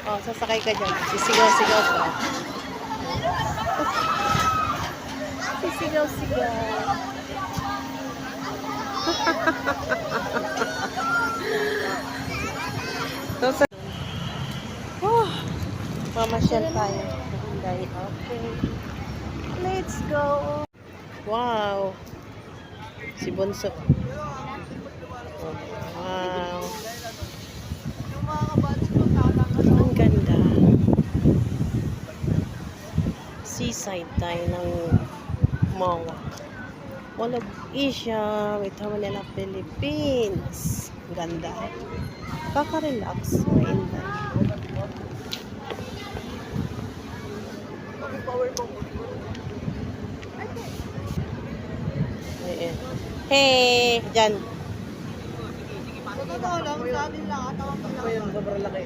Oh, sasakay ka dyan. Sisigaw-sigaw ka. Sisigaw-sigaw. So, oh, mamasyal tayo. Okay. Let's go. Wow. Si Bunso. Wow. Ang ganda. Seaside tayo ng Mawa. Mall of Asia. Ito Manila, Philippines. Ganda. Kaka-relax. Mainday. Hey, dyan. Totoo lang, sa atin lang. Ito yung sobrang laki.